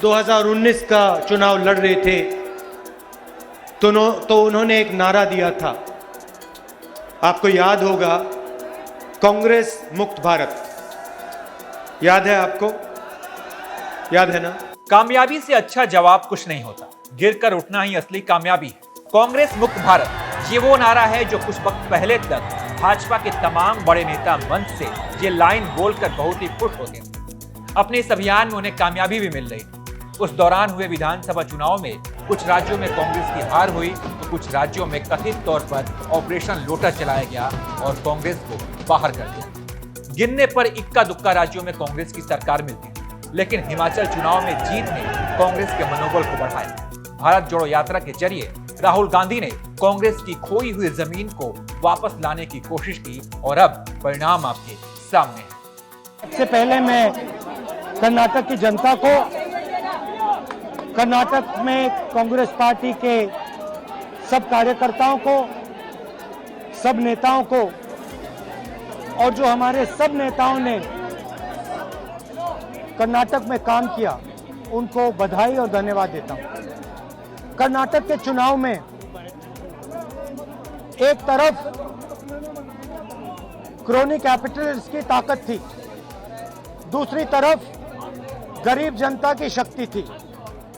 2019 का चुनाव लड़ रहे थे तो उन्होंने एक नारा दिया था, आपको याद होगा, कांग्रेस मुक्त भारत। याद है आपको? याद है ना? कामयाबी से अच्छा जवाब कुछ नहीं होता, गिरकर उठना ही असली कामयाबी है। कांग्रेस मुक्त भारत, ये वो नारा है जो कुछ वक्त पहले तक भाजपा के तमाम बड़े नेता मंच से ये लाइन बोलकर बहुत ही खुश होते थे। अपने इस अभियान में उन्हें कामयाबी भी मिल रही थी। उस दौरान हुए विधानसभा चुनाव में कुछ राज्यों में कांग्रेस की हार हुई तो कुछ राज्यों में कथित तौर पर ऑपरेशन लोटस चलाया गया और कांग्रेस को बाहर कर दिया। गिनने पर इक्का दुक्का राज्यों में कांग्रेस की सरकार मिलती है, लेकिन हिमाचल चुनाव में जीत ने कांग्रेस के मनोबल को बढ़ाया। भारत जोड़ो यात्रा के जरिए राहुल गांधी ने कांग्रेस की खोई हुई जमीन को वापस लाने की कोशिश की और अब परिणाम आपके सामने है। सबसे पहले मैं कर्नाटक की जनता को, कर्नाटक में कांग्रेस पार्टी के सब कार्यकर्ताओं को, सब नेताओं को और जो हमारे सब नेताओं ने कर्नाटक में काम किया, उनको बधाई और धन्यवाद देता हूं। कर्नाटक के चुनाव में एक तरफ क्रोनी कैपिटलिस्ट की ताकत थी, दूसरी तरफ गरीब जनता की शक्ति थी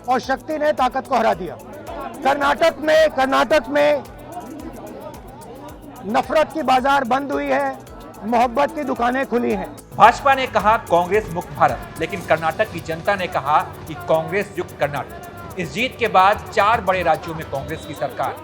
और शक्ति ने ताकत को हरा दिया। कर्नाटक में नफरत की बाजार बंद हुई है, मोहब्बत की दुकानें खुली हैं। भाजपा ने कहा कांग्रेस मुक्त भारत, लेकिन कर्नाटक की जनता ने कहा कि कांग्रेस युक्त कर्नाटक। इस जीत के बाद 4 बड़े राज्यों में कांग्रेस की सरकार।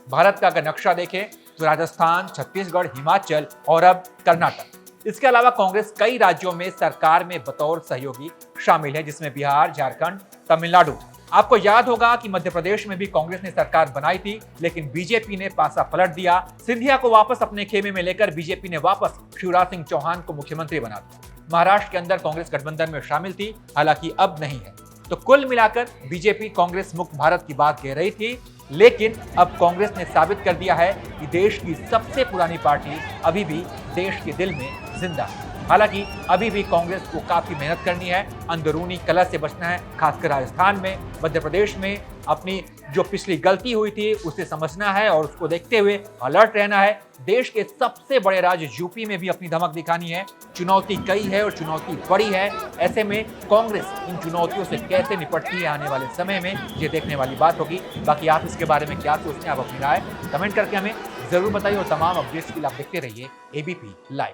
भारत का अगर नक्शा देखें तो राजस्थान, छत्तीसगढ़, हिमाचल और अब कर्नाटक। इसके अलावा कांग्रेस कई राज्यों में सरकार में बतौर सहयोगी शामिल है, जिसमें बिहार, झारखंड, तमिलनाडु। आपको याद होगा कि मध्य प्रदेश में भी कांग्रेस ने सरकार बनाई थी, लेकिन बीजेपी ने पासा पलट दिया। सिंधिया को वापस अपने खेमे में लेकर बीजेपी ने वापस शिवराज सिंह चौहान को मुख्यमंत्री बना दिया। महाराष्ट्र के अंदर कांग्रेस गठबंधन में शामिल थी, हालांकि अब नहीं है। तो कुल मिलाकर बीजेपी कांग्रेस मुक्त भारत की बात कह रही थी, लेकिन अब कांग्रेस ने साबित कर दिया है कि देश की सबसे पुरानी पार्टी अभी भी देश के दिल में जिंदा है। हालांकि अभी भी कांग्रेस को काफी मेहनत करनी है, अंदरूनी कलह से बचना है, खासकर राजस्थान में, मध्य प्रदेश में अपनी जो पिछली गलती हुई थी उसे समझना है और उसको देखते हुए अलर्ट रहना है। देश के सबसे बड़े राज्य यूपी में भी अपनी धमक दिखानी है। चुनौती कई है और चुनौती बड़ी है। ऐसे में कांग्रेस इन चुनौतियों से कैसे निपटती है आने वाले समय में, ये देखने वाली बात होगी। बाकी आप इसके बारे में क्या सोचते हैं, आप अपनी राय कमेंट करके हमें जरूर बताइए और तमाम अपडेट्स के लिए आप देखते रहिए एबीपी लाइव।